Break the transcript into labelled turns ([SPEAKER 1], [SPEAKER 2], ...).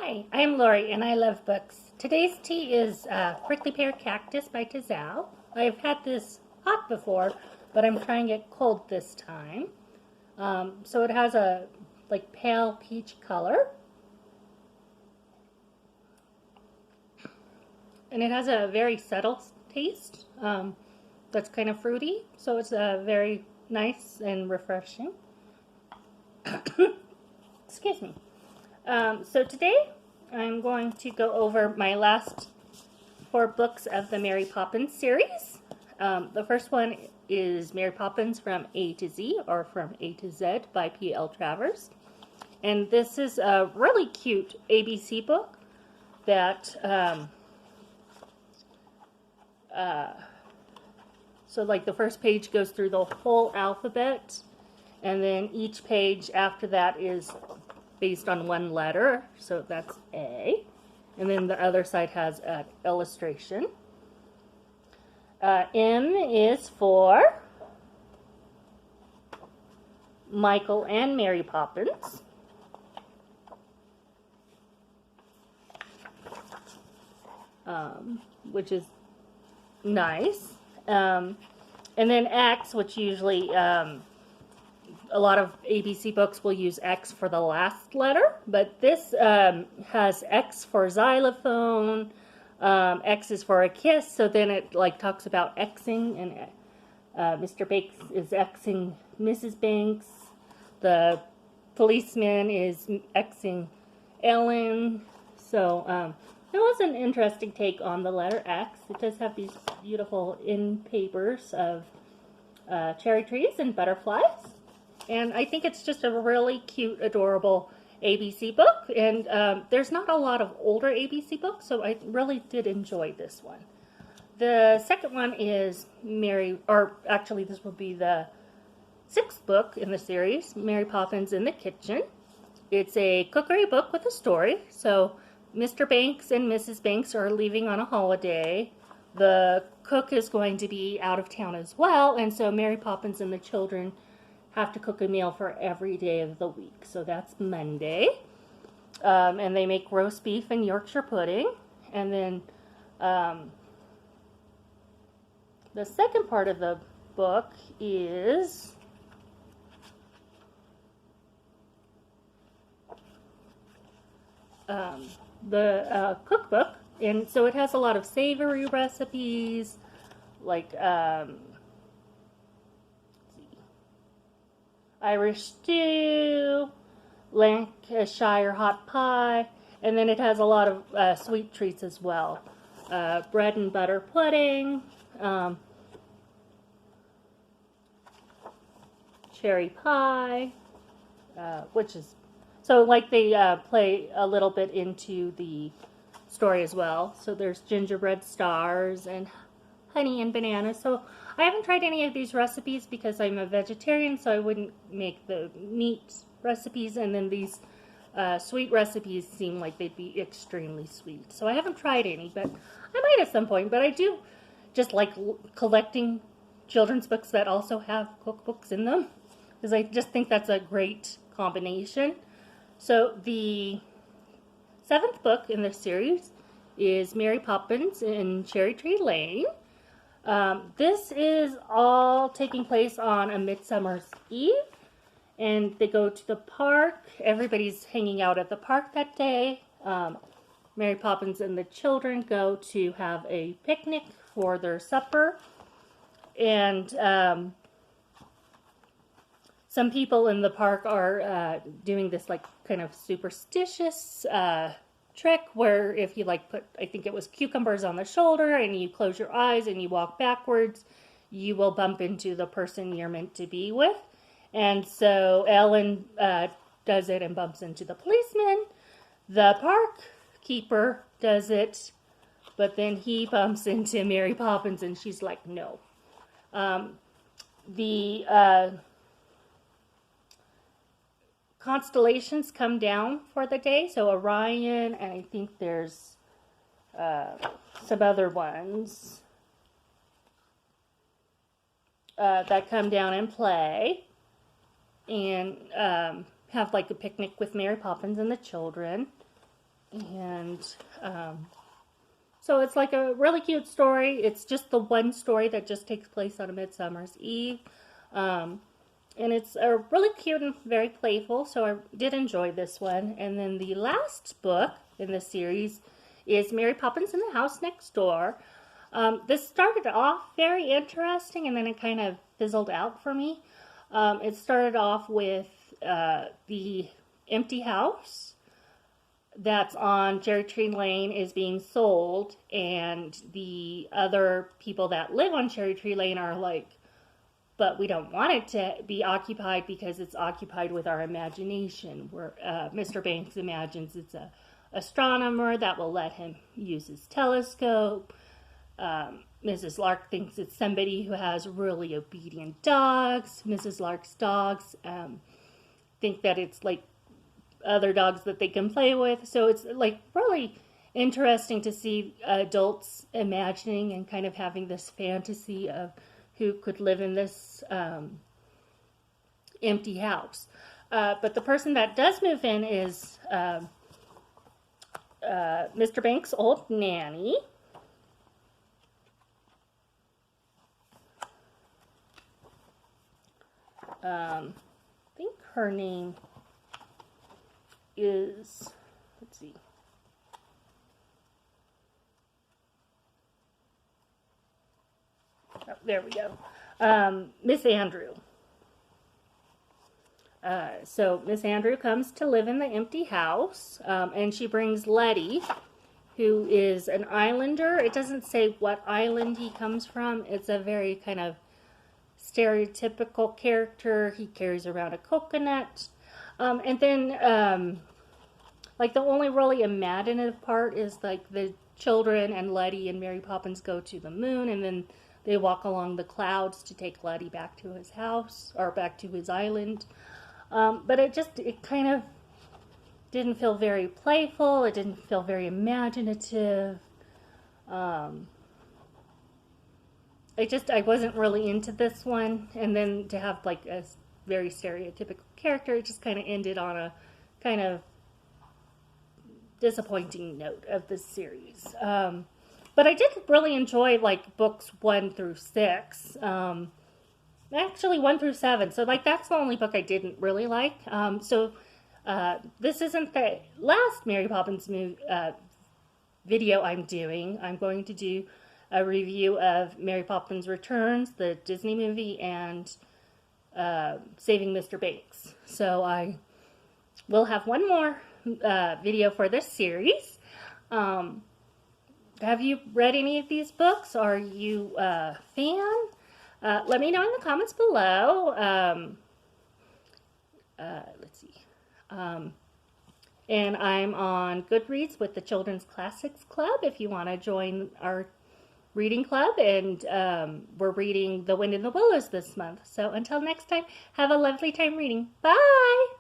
[SPEAKER 1] Hi, I am Lori and I love books. Today's tea is Prickly Pear Cactus by Tazal. I've had this hot before, but I'm trying it cold this time. So it has a pale peach color. And it has a very subtle taste that's kind of fruity. So it's very nice and refreshing. Excuse me. So today I'm going to go over my last 4 books of the Mary Poppins series. The first one is Mary Poppins from A to Z, or From A to Z by P.L. Travers. And this is a really cute ABC book that, so like the first page goes through the whole alphabet, and then each page after that is based on one letter, so that's A. And then the other side has an illustration. M is for Michael and Mary Poppins. Which is nice. And then X, which usually a lot of ABC books will use X for the last letter, but this has X for xylophone, X is for a kiss, so then it talks about Xing, and Mr. Banks is Xing Mrs. Banks, the policeman is Xing Ellen, so it was an interesting take on the letter X. It does have these beautiful end papers of cherry trees and butterflies. And I think it's just a really cute, adorable ABC book. And there's not a lot of older ABC books, so I really did enjoy this one. The second one is this will be the 6th book in the series, Mary Poppins in the Kitchen. It's a cookery book with a story. So Mr. Banks and Mrs. Banks are leaving on a holiday. The cook is going to be out of town as well, and so Mary Poppins and the children have to cook a meal for every day of the week. So that's Monday. And they make roast beef and Yorkshire pudding. And then the second part of the book is the cookbook. And so it has a lot of savory recipes, like Irish stew, Lancashire hot pie, and then it has a lot of sweet treats as well. Bread and butter pudding, cherry pie, which is, so they play a little bit into the story as well. So there's gingerbread stars and honey and bananas. So I haven't tried any of these recipes because I'm a vegetarian, so I wouldn't make the meat recipes, and then these sweet recipes seem like they'd be extremely sweet. So I haven't tried any, but I might at some point. But I do just like collecting children's books that also have cookbooks in them, because I just think that's a great combination. So the 7th book in this series is Mary Poppins in Cherry Tree Lane. This is all taking place on a Midsummer's Eve, and they go to the park. Everybody's hanging out at the park that day. Mary Poppins and the children go to have a picnic for their supper, and some people in the park are doing this kind of superstitious trick where if you put, I think it was cucumbers on the shoulder, and you close your eyes and you walk backwards, you will bump into the person you're meant to be with. And so Ellen does it and bumps into the policeman. The park keeper does it, but then he bumps into Mary Poppins, and she's like, no. The constellations come down for the day, so Orion, and I think there's some other ones that come down and play, and have a picnic with Mary Poppins and the children. And so it's like a really cute story. It's just the one story that just takes place on a Midsummer's Eve. And it's really cute and very playful, so I did enjoy this one. And then the last book in the series is Mary Poppins and the House Next Door. This started off very interesting, and then it kind of fizzled out for me. It started off with the empty house that's on Cherry Tree Lane is being sold, and the other people that live on Cherry Tree Lane are like, but we don't want it to be occupied because it's occupied with our imagination. Where Mr. Banks imagines it's a astronomer that will let him use his telescope. Mrs. Lark thinks it's somebody who has really obedient dogs. Mrs. Lark's dogs think that it's like other dogs that they can play with. So it's like really interesting to see adults imagining and kind of having this fantasy of who could live in this empty house. But the person that does move in is Mr. Banks' old nanny. I think her name is, let's see. Oh, there we go. Miss Andrew. So Miss Andrew comes to live in the empty house, and she brings Letty, who is an islander. It doesn't say what island he comes from. It's a very kind of stereotypical character. He carries around a coconut. And then, like, the only really imaginative part is, like, the children and Letty and Mary Poppins go to the moon, and then they walk along the clouds to take Letty back to his house, or back to his island. But it kind of didn't feel very playful. It didn't feel very imaginative. I wasn't really into this one. And then to have like a very stereotypical character, it just kind of ended on a kind of disappointing note of this series. But I did really enjoy like books 1 through 6. Actually 1 through 7. So like that's the only book I didn't really like. This isn't the last Mary Poppins video I'm doing. I'm going to do a review of Mary Poppins Returns, the Disney movie, and Saving Mr. Banks. So I will have one more video for this series. Have you read any of these books? Are you a fan? Let me know in the comments below. Let's see. And I'm on Goodreads with the Children's Classics Club if you want to join our reading club. And we're reading The Wind in the Willows this month. So until next time, have a lovely time reading. Bye!